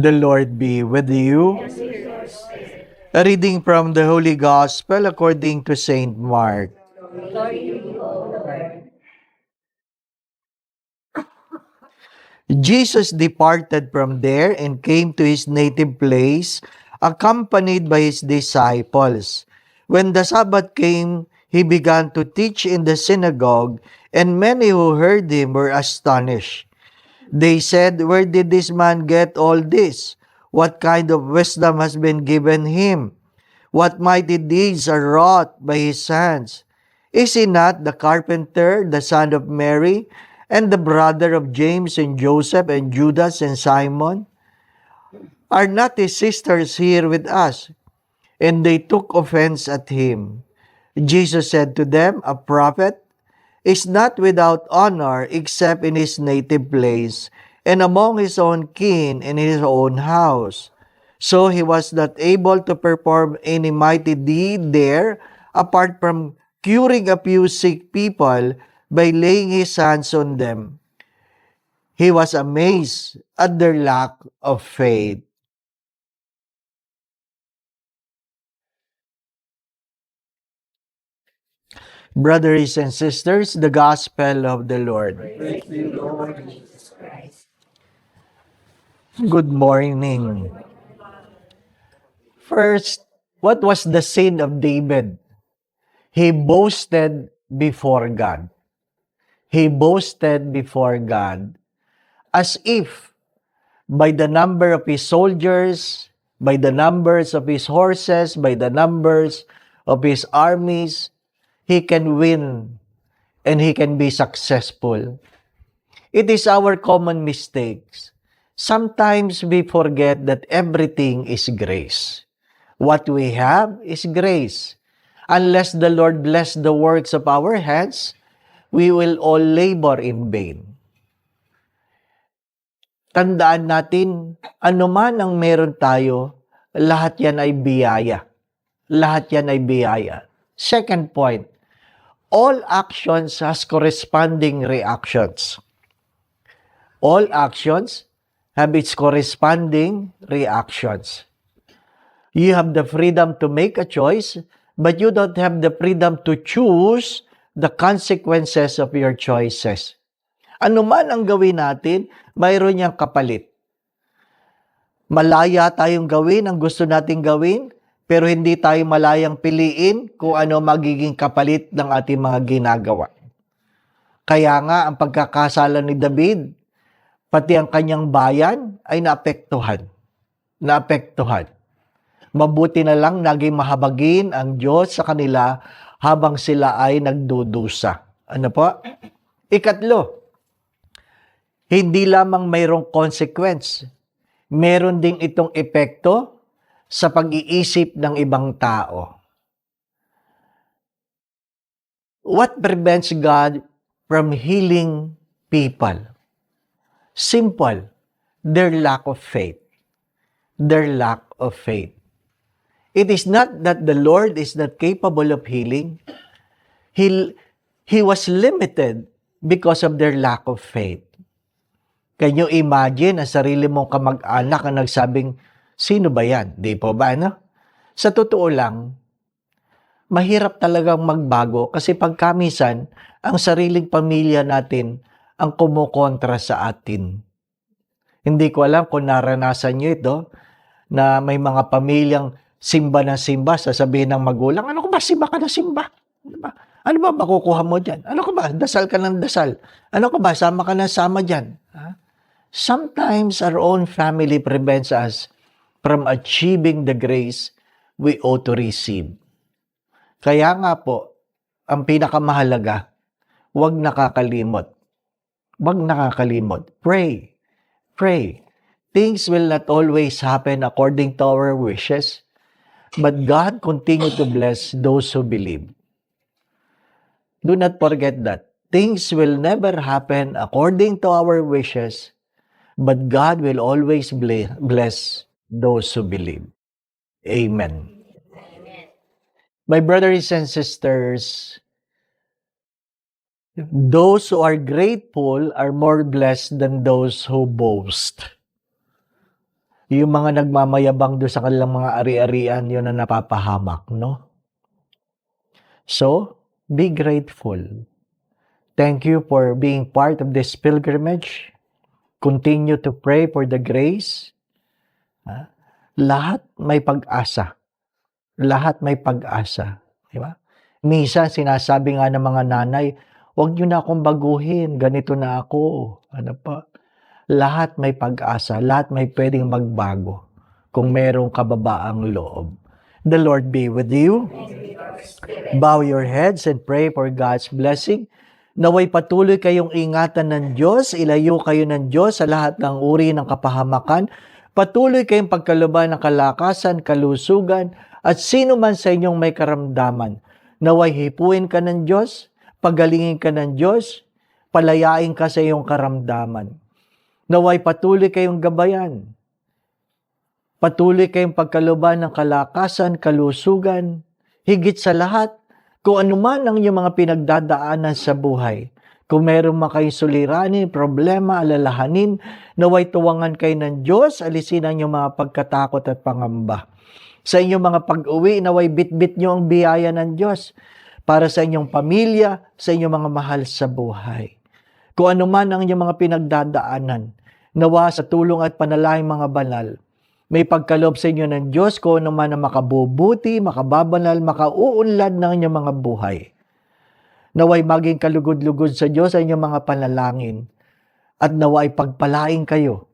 The Lord be with you. A reading from the Holy Gospel according to Saint Mark. Jesus departed from there and came to his native place, accompanied by his disciples. When the Sabbath came, he began to teach in the synagogue, and many who heard him were astonished. They said, "Where did this man get all this? What kind of wisdom has been given him? What mighty deeds are wrought by his hands? Is he not the carpenter, the son of Mary, and the brother of James and Joseph and Judas and Simon? Are not his sisters here with us?" And they took offense at him. Jesus said to them, "A prophet is not without honor except in his native place and among his own kin and in his own house." So he was not able to perform any mighty deed there apart from curing a few sick people by laying his hands on them. He was amazed at their lack of faith. Brothers and sisters, the Gospel of the Lord. Praise you, Lord Jesus Christ. Good morning. First, what was the sin of David? He boasted before God. He boasted before God as if by the number of his soldiers, by the numbers of his horses, by the numbers of his armies, he can win and he can be successful. It is our common mistakes. Sometimes we forget that everything is grace. What we have is grace. Unless the Lord bless the works of our hands, we will all labor in vain. Tandaan natin, anuman ang meron tayo, lahat yan ay biyaya. Lahat yan ay biyaya. Second point, all actions has corresponding reactions. All actions have its corresponding reactions. You have the freedom to make a choice, but you don't have the freedom to choose the consequences of your choices. Ano man ang gawin natin, mayroon niyang kapalit. Malaya tayong gawin ang gusto nating gawin, pero hindi tayo malayang piliin kung ano magiging kapalit ng ating mga ginagawa. Kaya nga, ang pagkakasala ni David, pati ang kanyang bayan ay naapektuhan. Naapektuhan. Mabuti na lang naging mahabagin ang Diyos sa kanila habang sila ay nagdudusa. Ano po? Ikatlo, hindi lamang mayroong consequence, meron ding itong epekto sa pag-iisip ng ibang tao. What prevents God from healing people? Simple, their lack of faith. Their lack of faith. It is not that the Lord is not capable of healing. He was limited because of their lack of faith. Can you imagine ang sarili mong kamag-anak na nagsabing, sino ba yan? Di po ba, ano? Sa totoo lang, mahirap talagang magbago kasi pagkamisan, ang sariling pamilya natin ang kumukontra sa atin. Hindi ko alam kung naranasan nyo ito, na may mga pamilyang simba na simba, sasabihin ng magulang, ano ko ba, simba ka na simba? Ano ba makukuha mo dyan? Ano ka ba, dasal ka ng dasal? Ano ka ba, sama ka na sama dyan? Sometimes our own family prevents us from achieving the grace we ought to receive. Kaya nga po, ang pinakamahalaga, huwag nakakalimot. Huwag nakakalimot. Pray. Pray. Things will not always happen according to our wishes, but God continue to bless those who believe. Do not forget that. Things will never happen according to our wishes, but God will always bless those who believe. Amen. My brothers and sisters, those who are grateful are more blessed than those who boast. Yung mga nagmamayabang doon sa kanilang mga ari-arian, yun ang napapahamak, no? So, be grateful. Thank you for being part of this pilgrimage. Continue to pray for the grace. Lahat may pag-asa. Lahat may pag-asa. Di ba? Minsan, sinasabi nga ng mga nanay, huwag niyo na akong baguhin, ganito na ako. Ano pa? Lahat may pag-asa, lahat may pwedeng magbago kung merong kababaang loob. The Lord be with you. Bow your heads and pray for God's blessing. Naway patuloy kayong ingatan ng Diyos, ilayo kayo ng Diyos sa lahat ng uri ng kapahamakan. Patuloy kayong pagkalooban ng kalakasan, kalusugan, at sino man sa inyong may karamdaman. Naway hipuin ka ng Diyos, pagalingin ka ng Diyos, palayain ka sa iyong karamdaman. Naway patuloy kayong gabayan. Patuloy kayong pagkalooban ng kalakasan, kalusugan, higit sa lahat, kung anuman ang inyong mga pinagdadaanan sa buhay. Kung meron man kayong suliranin, problema, alalahanin, naway tuwangan kayo ng Diyos, alisin ang inyong mga pagkatakot at pangamba. Sa inyong mga pag-uwi, naway bitbit nyo ang biyaya ng Diyos para sa inyong pamilya, sa inyong mga mahal sa buhay. Kung ano man ang inyong mga pinagdadaanan, nawa sa tulong at panalangin mga banal, may pagkaloob sa inyo ng Diyos kung ano man ang makabubuti, makababanal, makauunlad ng inyong mga buhay. Naway maging kalugod-lugod sa Diyos sa inyong mga panalangin at naway pagpalain kayo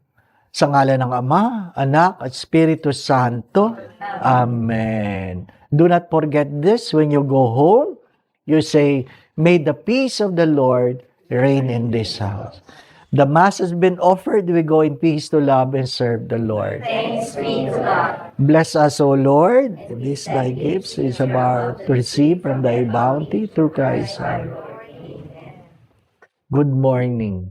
sa ngalan ng Ama, Anak, at Espiritu Santo. Amen. Do not forget this when you go home. You say, may the peace of the Lord reign in this house. The Mass has been offered. We go in peace to love and serve the Lord. Thanks be to God. Bless us, O Lord. This thy gifts is about to receive from thy bounty through Christ our Lord. Good morning.